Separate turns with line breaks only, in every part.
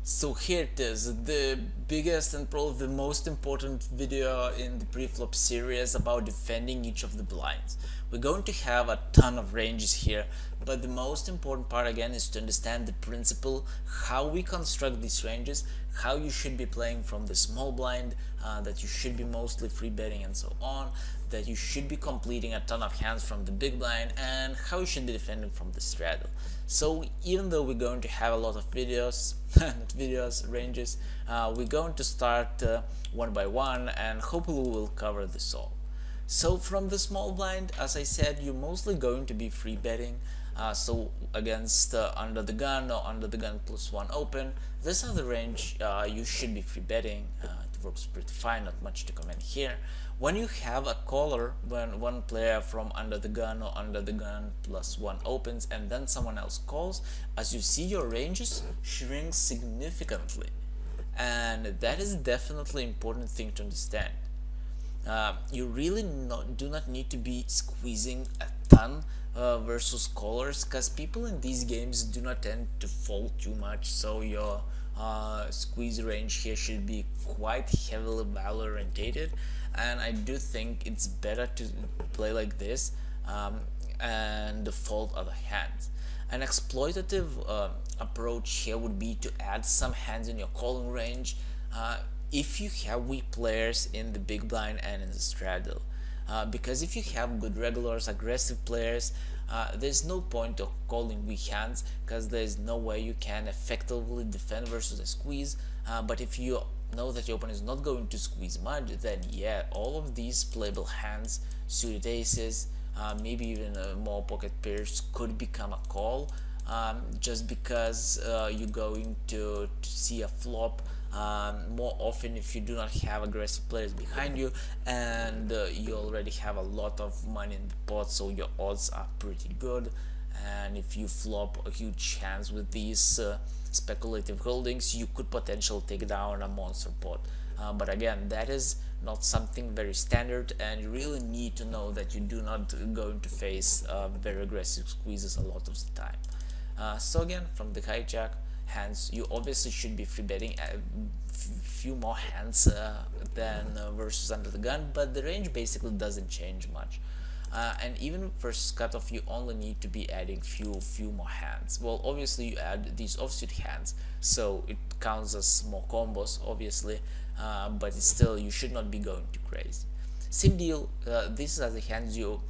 So here it is, the biggest and probably the most important video in the pre-flop series about defending each of the blinds. We're going to have a ton of ranges here, but the most important part again is to understand the principle, how we construct these ranges, how you should be playing from the small blind, that you should be mostly free betting and so on, that you should be completing a ton of hands from the big blind, and how you should be defending from the straddle. So even though we're going to have a lot of videos, not videos, ranges, we're going to start one by one, and hopefully we'll cover this all. So from the small blind, as I said, you're mostly going to be free betting. So against under the gun or under the gun plus one open, this are the range you should be free betting. It works pretty fine, not much to comment here. When you have a caller, when one player from under the gun or under the gun plus one opens and then someone else calls, as you see your ranges shrink significantly, and that is definitely important thing to understand. You really do not need to be squeezing a ton versus callers, because people in these games do not tend to fold too much, so your squeeze range here should be quite heavily value orientated, and I do think it's better to play like this and fold other hands. An exploitative approach here would be to add some hands in your calling range if you have weak players in the big blind and in the straddle. Because if you have good regulars, aggressive players, there's no point of calling weak hands, because there's no way you can effectively defend versus a squeeze. But if you know that your opponent is not going to squeeze much, then yeah, all of these playable hands, suited aces, maybe even more pocket pairs could become a call, just because you're going to see a flop more often if you do not have aggressive players behind you, and you already have a lot of money in the pot, so your odds are pretty good. And if you flop a huge chance with these speculative holdings, you could potentially take down a monster pot. But again, that is not something very standard, and you really need to know that you do not going to face very aggressive squeezes a lot of the time. So again, from the hijack hands, you obviously should be free betting a few more hands than versus under the gun, but the range basically doesn't change much. And even versus cutoff, you only need to be adding few more hands. Well, obviously you add these offsuit hands, so it counts as more combos, obviously, but still you should not be going too crazy. Same deal. These are the hands you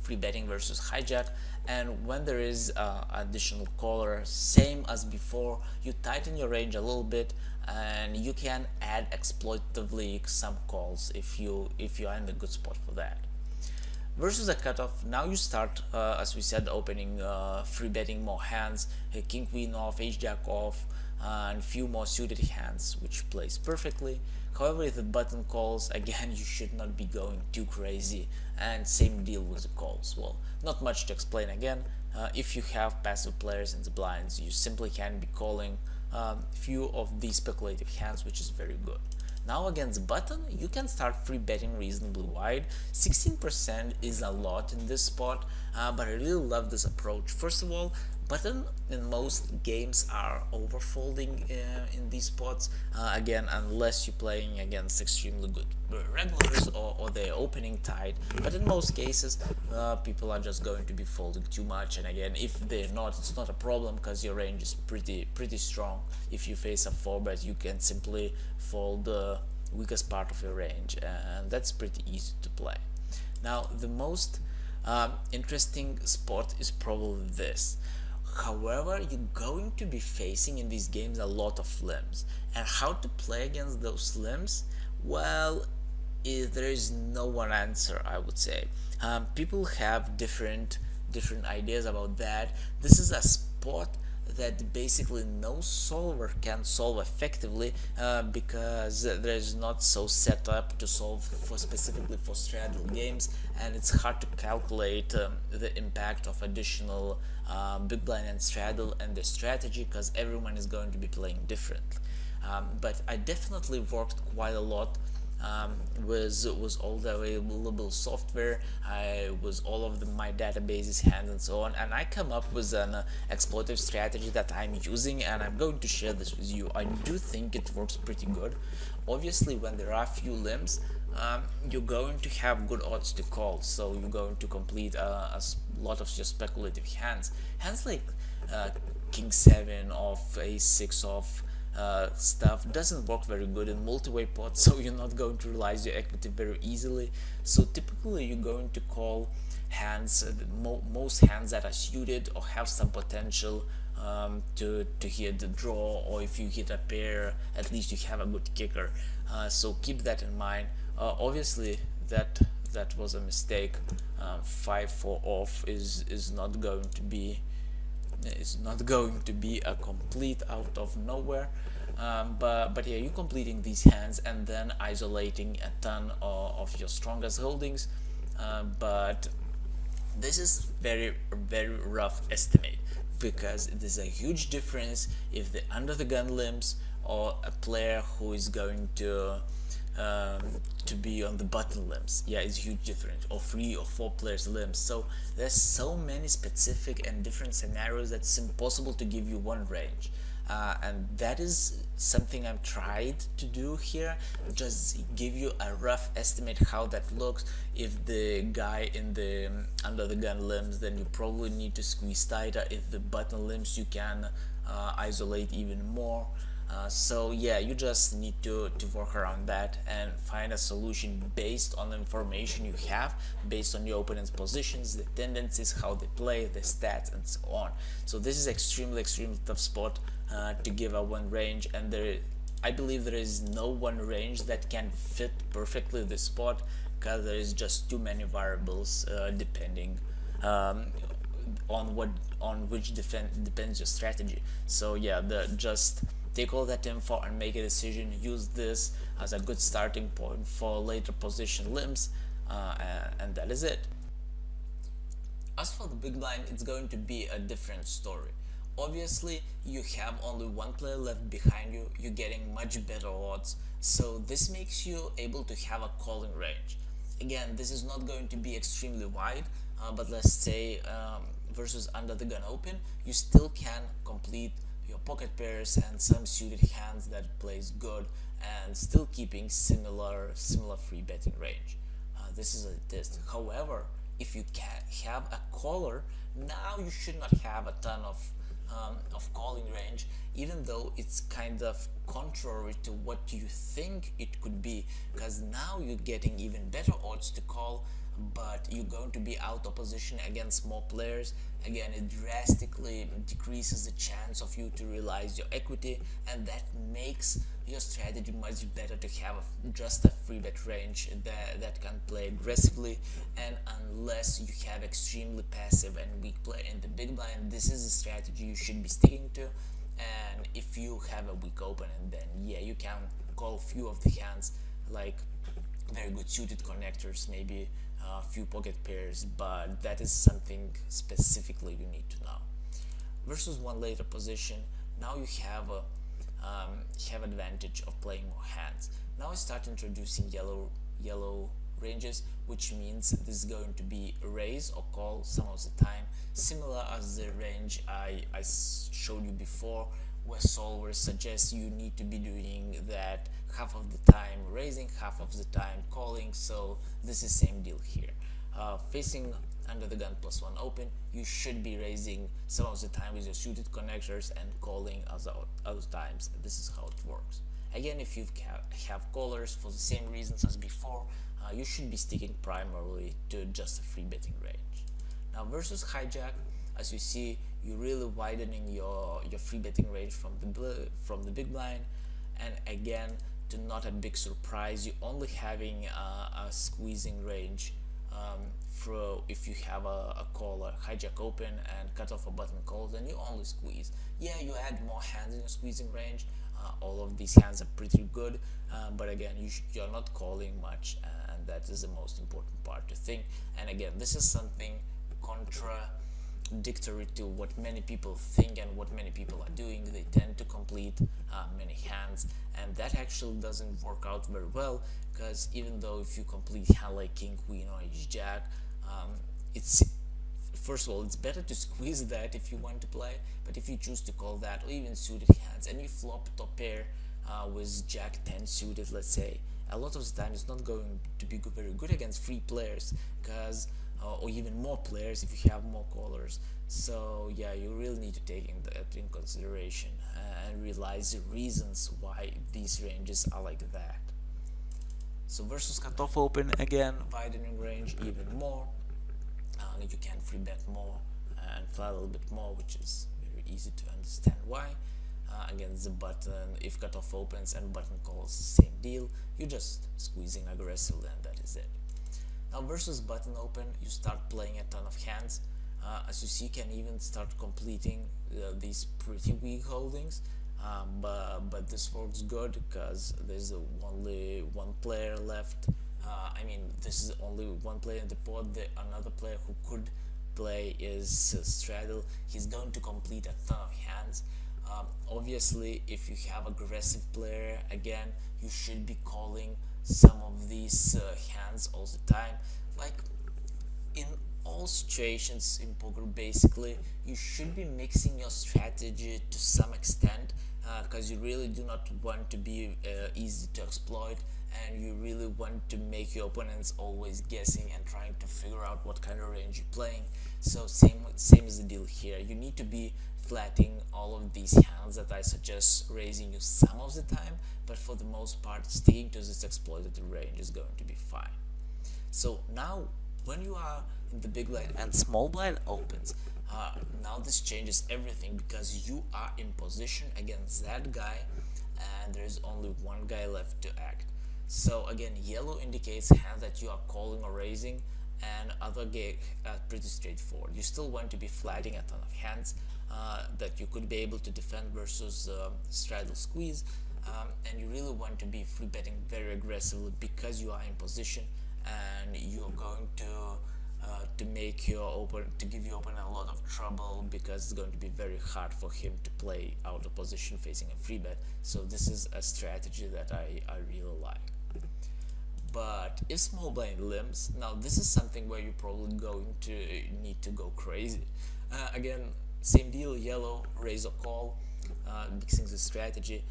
free betting versus hijack, and when there is additional caller, same as before, you tighten your range a little bit, and you can add exploitatively some calls if you are in a good spot for that. Versus a cutoff, now you start, as we said, opening free betting more hands, king queen off, ace jack off, and few more suited hands, which plays perfectly. However, if the button calls, again, you should not be going too crazy, and same deal with the calls. Well, not much to explain again. If you have passive players in the blinds, you simply can be calling few of these speculative hands, which is very good. Now against button, you can start free betting reasonably wide. 16% is a lot in this spot, but I really love this approach. First of all, button in most games are overfolding in these spots, again, unless you're playing against extremely good regulars or they're opening tight, but in most cases people are just going to be folding too much, and again, if they're not, it's not a problem, because your range is pretty strong. If you face a 4-bet, you can simply fold the weakest part of your range, and that's pretty easy to play. Now the most interesting spot is probably this. However, you're going to be facing in these games a lot of limbs, and how to play against those limbs, well, there is no one answer, I would say. People have different ideas about that. This is a spot that basically no solver can solve effectively, because there's not so set up to solve for specifically for straddle games, and it's hard to calculate the impact of additional big blind and straddle and the strategy, because everyone is going to be playing differently. But I definitely worked quite a lot was all the available software, was all of my databases hands and so on, and I come up with an exploitive strategy that I'm using, and I'm going to share this with you. I do think it works pretty good. Obviously, when there are few limbs, you're going to have good odds to call, so you're going to complete lot of your speculative hands like king 7 off, a6 off, stuff doesn't work very good in multi-way pots, so you're not going to realize your equity very easily. So typically you're going to call hands, most hands that are suited or have some potential to hit the draw, or if you hit a pair, at least you have a good kicker. So keep that in mind. Obviously that was a mistake. 5-4 off is not going to be a complete out of nowhere, but yeah, you're completing these hands and then isolating a ton of your strongest holdings, but this is very rough estimate, because there's a huge difference if the under the gun limbs or a player who is going to be on the button limbs. Yeah, it's a huge difference, or 3 or 4 players limbs. So there's so many specific and different scenarios that it's impossible to give you one range, and that is something I've tried to do here, just give you a rough estimate how that looks. If the guy in the under the gun limbs, then you probably need to squeeze tighter. If the button limbs, you can isolate even more. So yeah, you just need to work around that and find a solution based on the information you have, based on your opponent's positions, the tendencies, how they play, the stats, and so on. So this is extremely tough spot to give a one range, and I believe there is no one range that can fit perfectly this spot, because there is just too many variables depending on which depends your strategy. So yeah, just take all that info and make a decision. Use this as a good starting point for later position limbs, and that is it. As for the big blind, it's going to be a different story. Obviously, you have only one player left behind you, you're getting much better odds, so this makes you able to have a calling range. Again, this is not going to be extremely wide, but let's say versus under the gun open, you still can complete your pocket pairs and some suited hands that plays good, and still keeping similar free betting range. This is a test. However, if you can have a caller, now you should not have a ton of calling range, even though it's kind of contrary to what you think it could be, because now you're getting even better odds to call, but you're going to be out of position against more players. Again, it drastically decreases the chance of you to realize your equity, and that makes your strategy much better to have just a free bet range that can play aggressively. And unless you have extremely passive and weak player in the big blind, this is a strategy you should be sticking to. And if you have a weak opponent, then yeah, you can call few of the hands, like very good suited connectors, maybe a few pocket pairs, but that is something specifically you need to know. Versus one later position, now you have advantage of playing more hands. Now I start introducing yellow ranges, which means this is going to be a raise or call some of the time, similar as the range I showed you before, where solvers suggest you need to be doing that half of the time raising, half of the time calling. So this is same deal here. Facing under the gun +1 open, you should be raising some of the time with your suited connectors and calling other times. This is how it works. Again, if you have callers for the same reasons as before, you should be sticking primarily to just a free betting range. Now versus hijack, as you see, you're really widening your free betting range from the big blind, and again, to not a big surprise, you're only having a squeezing range for if you have a caller hijack open and cut off a button call, then you only squeeze. Yeah, you add more hands in your squeezing range. All of these hands are pretty good, but again, you're not calling much, and that is the most important part to think. And again, this is something contradictory to what many people think and what many people are doing. They tend to complete many hands hands, and that actually doesn't work out very well, because even though if you complete hand like king, queen, or ace jack, it's first of all, it's better to squeeze that if you want to play, but if you choose to call that, or even suited hands, and you flop top pair with jack 10 suited, let's say, a lot of the time it's not going to be very good against free players, because or even more players if you have more callers. So yeah, you really need to take that in consideration and realize the reasons why these ranges are like that. So versus cutoff open, again, widening range even more. You can free bet more and fly a little bit more, which is very easy to understand why. Against the button, if cutoff opens and button calls, same deal, you're just squeezing aggressively, and that is it. Now versus button open, you start playing a ton of hands. As you see, you can even start completing these pretty weak holdings, but this works good because there's only one player left. I mean, this is only one player in the pot. Another player who could play is Straddle. He's going to complete a ton of hands. Obviously, if you have aggressive player, again, you should be calling some of these hands all the time. Like in all situations in poker, basically, you should be mixing your strategy to some extent, because you really do not want to be easy to exploit, and you really want to make your opponents always guessing and trying to figure out what kind of range you're playing. So same is the deal here. You need to be flatting all of these hands that I suggest raising you some of the time, but for the most part, sticking to this exploited range is going to be fine. So now, when you are in the big blind and small blind opens, now this changes everything, because you are in position against that guy, and there's only one guy left to act. So again, yellow indicates hand that you are calling or raising, and other game pretty straightforward. You still want to be flatting a ton of hands that you could be able to defend versus straddle squeeze, and you really want to be free betting very aggressively because you are in position, and you're going to make your to give your opponent a lot of trouble, because it's going to be very hard for him to play out of position facing a free bet. So this is a strategy that I really like. But if small blind limps, now this is something where you're probably going to need to go crazy. Again, same deal, yellow, raise or call, mixing the strategy.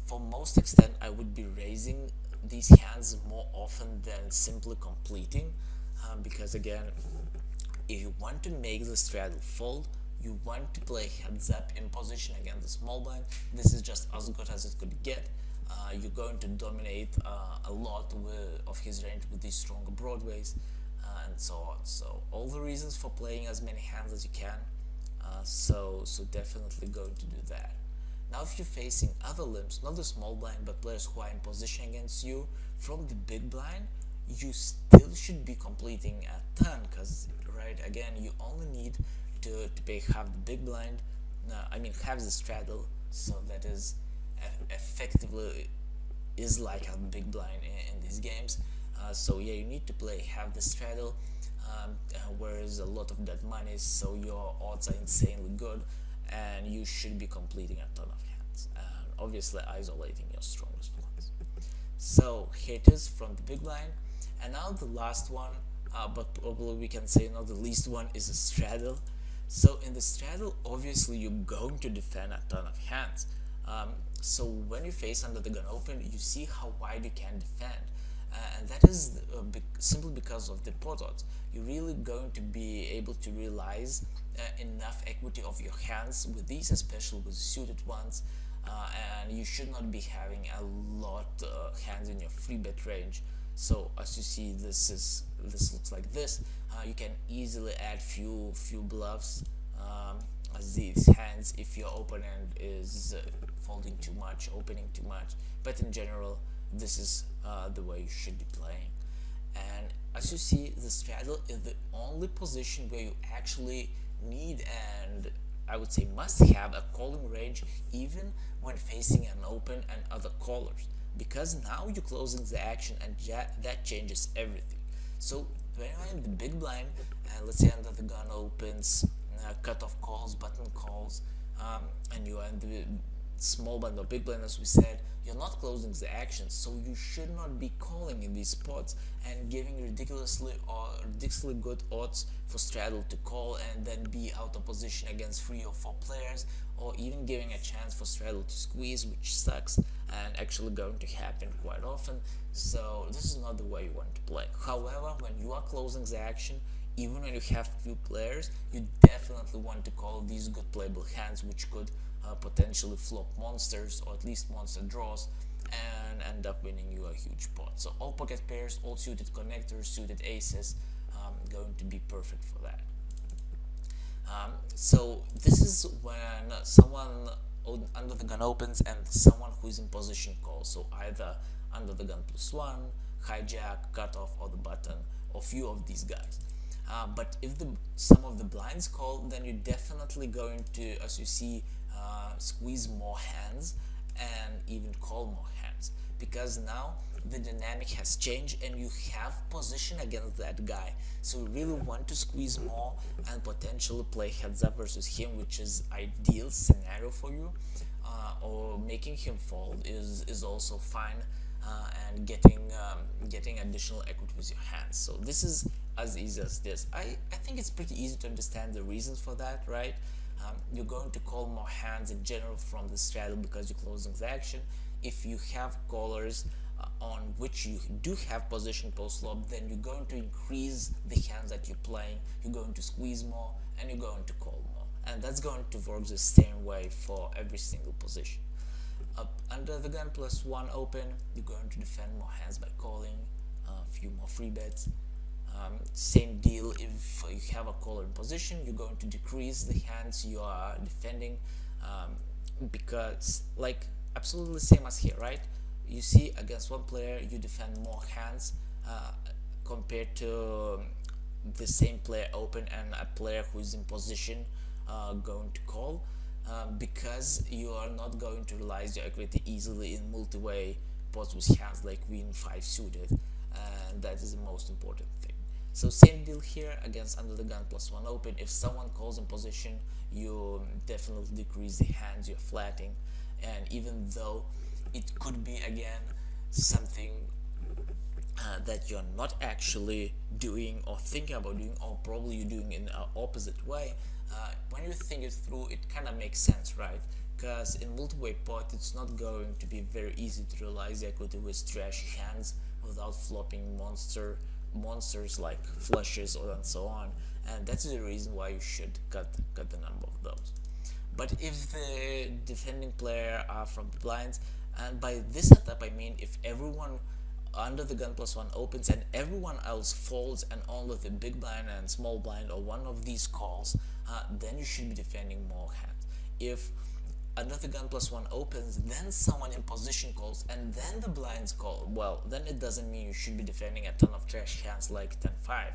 For most extent, I would be raising these hands more often than simply completing, because again, if you want to make the straddle fold, you want to play heads up in position against the small blind. This is just as good as it could get. You're going to dominate a lot of his range with these stronger broadways, and so on. So all the reasons for playing as many hands as you can. So definitely going to do that. Now if you're facing other limps, not the small blind, but players who are in position against you from the big blind, you still should be completing a ton, because right, again, you only need to pay half the big blind, half the straddle, so that is effectively is like a big blind in these games. So yeah, you need to play half the straddle, whereas a lot of that money, so your odds are insanely good, and you should be completing a ton of hands, and obviously isolating your strongest ones. So here it is from the big blind. And now the last one, but probably we can say not the least one, is a straddle. So in the straddle, obviously you're going to defend a ton of hands. So when you face under the gun open, you see how wide you can defend, and that is simply because of the pot odds. You're really going to be able to realize enough equity of your hands with these, especially with suited ones, and you should not be having a lot hands in your free bet range. So as you see, this looks like this. You can easily add few bluffs as these hands if your opponent is folding too much, opening too much. But in general, this is the way you should be playing. And as you see, the straddle is the only position where you actually need, and I would say must have, a calling range even when facing an open and other callers, because now you're closing the action, and that changes everything. So when you're in the big blind, let's say under the gun opens, cutoff calls, button calls, and you are in the small blind or big blind, as we said, you're not closing the action, so you should not be calling in these spots and giving ridiculously good odds for straddle to call and then be out of position against 3 or 4 players, or even giving a chance for straddle to squeeze, which sucks and actually going to happen quite often. So this is not the way you want to play. However, when you are closing the action, even when you have few players, you definitely want to call these good playable hands, which could potentially flop monsters or at least monster draws and end up winning you a huge pot. So all pocket pairs, all suited connectors, suited aces, going to be perfect for that. So this is when someone under the gun opens and someone who is in position calls. So either under the gun +1, hijack, cutoff, or the button, or few of these guys. But if some of the blinds call, then you're definitely going to, as you see, squeeze more hands and even call more hands, because now the dynamic has changed and you have position against that guy. So you really want to squeeze more and potentially play heads up versus him, which is ideal scenario for you, or making him fold is also fine, and getting additional equity with your hands. So this is as easy as this. I think it's pretty easy to understand the reasons for that, right? You're going to call more hands in general from the straddle because you're closing the action. If you have callers on which you do have position post flop, then you're going to increase the hands that you're playing, you're going to squeeze more, and you're going to call more. And that's going to work the same way for every single position. Under the gun +1 open, you're going to defend more hands by calling, a few more free bets. Same deal, if you have a caller in position, you're going to decrease the hands you are defending, because like absolutely same as here, right? You see, against one player you defend more hands compared to the same player open and a player who is in position going to call, because you are not going to realize your equity easily in multi-way pots with hands like Queen 5 suited, and that is the most important thing. So same deal here against under the gun +1 open. If someone calls in position, you definitely decrease the hands you're flatting, and even though it could be again something that you're not actually doing or thinking about doing, or probably you're doing in an opposite way, when you think it through, it kind of makes sense, right? Because in multi-way pot, it's not going to be very easy to realize the equity with trash hands without flopping monsters like flushes and so on, and that's the reason why you should cut the number of those. But if the defending player are from the blinds, and by this setup I mean if everyone under the gun +1 opens and everyone else folds and only the big blind and small blind or one of these calls, then you should be defending more hands. If under the gun +1 opens, then someone in position calls, and then the blinds call, well, then it doesn't mean you should be defending a ton of trash hands like 10-5,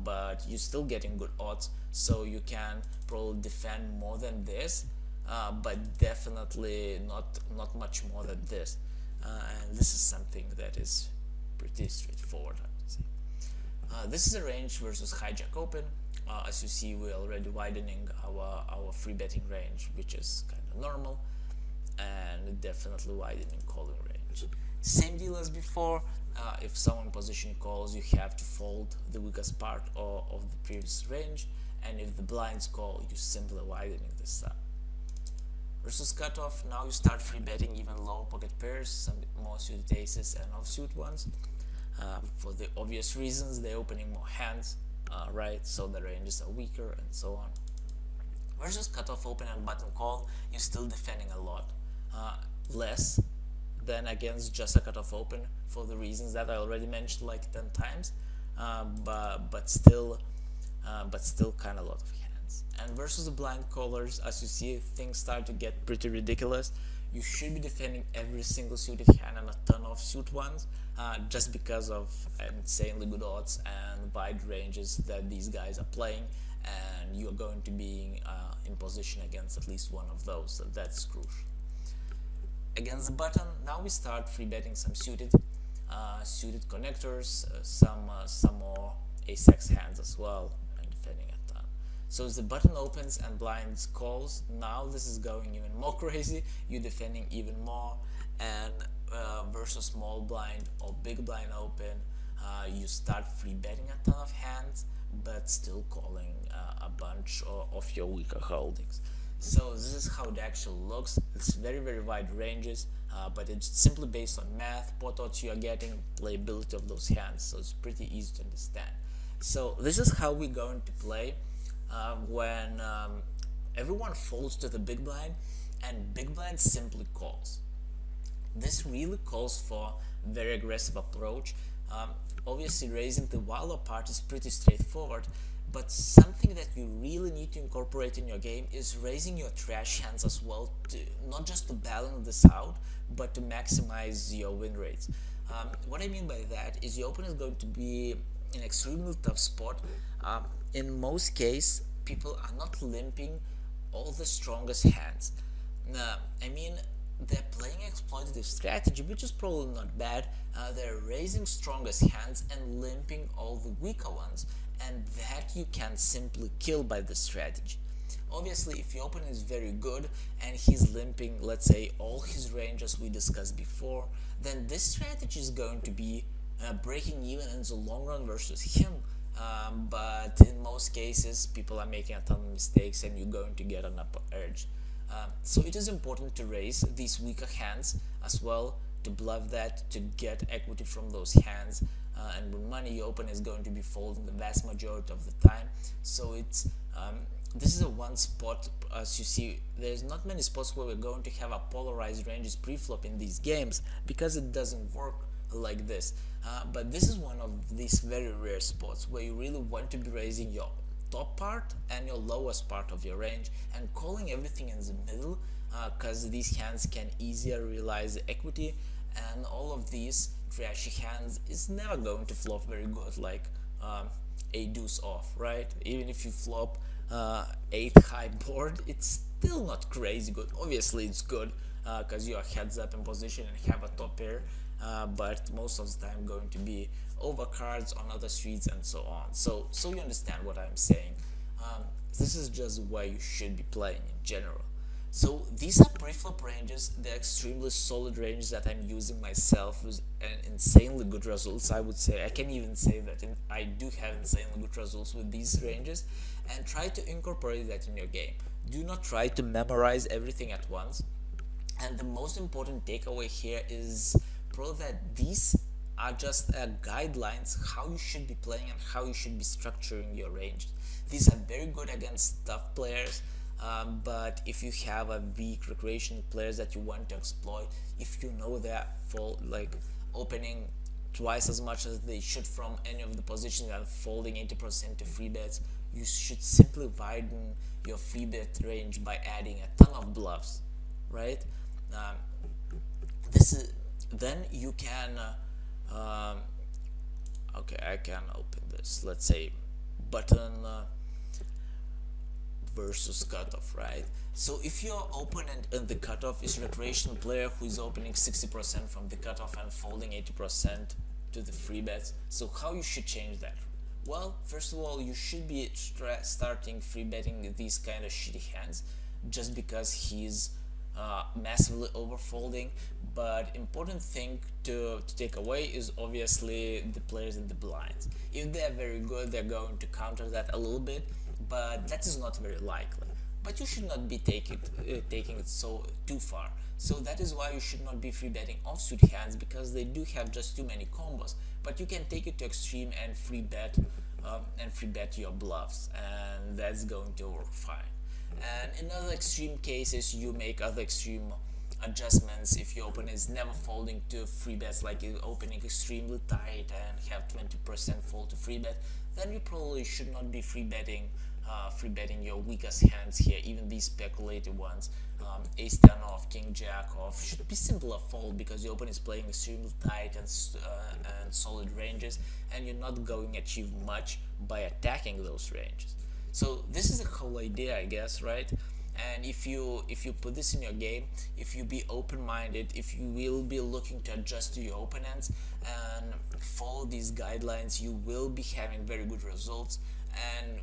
but you're still getting good odds, so you can probably defend more than this, but definitely not much more than this, and this is something that is pretty straightforward, I would say. This is a range versus hijack open. As you see, we're already widening our free betting range, which is kind of normal, and definitely widening calling range. Same deal as before. If someone position calls, you have to fold the weakest part of the previous range, and if the blinds call, you simply widening this up. Versus cutoff, now you start free betting even lower pocket pairs, some more suited aces and offsuit ones. For the obvious reasons, they're opening more hands, right? So the ranges are weaker and so on. Versus cutoff open and button call, you're still defending a lot less than against just a cutoff open for the reasons that I already mentioned like 10 times, but still kind of a lot of hands. And versus the blind callers, as you see, things start to get pretty ridiculous. You should be defending every single suited hand and a ton of suit ones, just because of insanely good odds and wide ranges that these guys are playing, and you're going to be in position against at least one of those, so that's crucial. Against the button, now we start free betting some suited connectors, some more ace-x hands as well, and defending a ton. So as the button opens and blinds calls, now this is going even more crazy. You're defending even more, and versus small blind or big blind open, you start free betting a ton of hands, but still calling a bunch of your weaker holdings. So this is how it actually looks. It's very wide ranges, but it's simply based on math, pot odds you are getting, playability of those hands, so it's pretty easy to understand. So this is how we're going to play when everyone folds to the big blind and big blind simply calls. This really calls for very aggressive approach. Obviously raising the wilder part is pretty straightforward, but something that you really need to incorporate in your game is raising your trash hands as well, to not just to balance this out, but to maximize your win rates. What I mean by that is your opponent is going to be in an extremely tough spot. In most cases, people are not limping all the strongest hands. I mean, they're playing exploitative strategy, which is probably not bad. They're raising strongest hands and limping all the weaker ones, and that you can simply kill by this strategy. Obviously, if your opponent is very good and he's limping, let's say, all his ranges we discussed before, then this strategy is going to be breaking even in the long run versus him. But in most cases, people are making a ton of mistakes and you're going to get an upper edge. So it is important to raise these weaker hands as well, to bluff that, to get equity from those hands, and with money your opponent is going to be folding the vast majority of the time. So it's this is a one spot. As you see, there's not many spots where we're going to have a polarized ranges preflop in these games, because it doesn't work like this. But this is one of these very rare spots where you really want to be raising your top part and your lowest part of your range and calling everything in the middle, because these hands can easier realize the equity, and all of these trashy hands is never going to flop very good, like a deuce off, right? Even if you flop 8 high board, it's still not crazy good. Obviously it's good because you are heads up in position and have a top pair, but most of the time going to be overcards on other streets and so on. So you understand what I'm saying. This is just where you should be playing in general. So these are preflop ranges. They're extremely solid ranges that I'm using myself with insanely good results. I would say I can even say that I do have insanely good results with these ranges, and try to incorporate that in your game. Do not try to memorize everything at once. And the most important takeaway here is that these are just guidelines how you should be playing and how you should be structuring your ranges. These are very good against tough players, but if you have a weak recreational players that you want to exploit, if you know they're opening twice as much as they should from any of the positions and folding 80% to free bets, you should simply widen your free bet range by adding a ton of bluffs, right? Then you can okay, I can open this, let's say button versus cutoff, right? So if your opponent in the cutoff is a recreational player who is opening 60% from the cutoff and folding 80% to the free bets, so how you should change that? Well, first of all, you should be starting free betting these kind of shitty hands just because he's massively overfolding. But important thing to take away is obviously the players in the blinds. If they're very good, they're going to counter that a little bit, but that is not very likely. But you should not be taking it so too far. So that is why you should not be free betting offsuit hands, because they do have just too many combos. But you can take it to extreme and free bet your bluffs, and that's going to work fine. And in other extreme cases, you make other extreme adjustments. If your opponent is never folding to free bets, like opening extremely tight and have 20% fold to free bet, then you probably should not be free betting your weakest hands here, even these speculative ones. Ace 10 off, King Jack off should be simpler fold, because your opponent is playing extremely tight and solid ranges, and you're not going to achieve much by attacking those ranges. So this is the whole idea, I guess, right? And if you put this in your game, if you be open-minded, if you will be looking to adjust to your opponents and follow these guidelines, you will be having very good results. And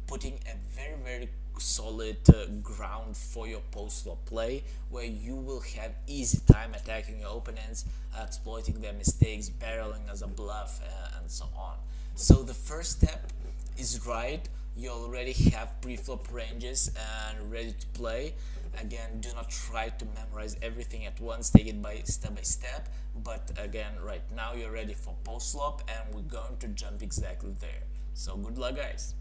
putting a very solid ground for your post-flop play, where you will have easy time attacking your opponents, exploiting their mistakes, barreling as a bluff, and so on. So the first step is right. You already have pre-flop ranges and ready to play. Again, do not try to memorize everything at once, take it by step, but again, right now you're ready for post-flop and we're going to jump exactly there. So good luck, guys.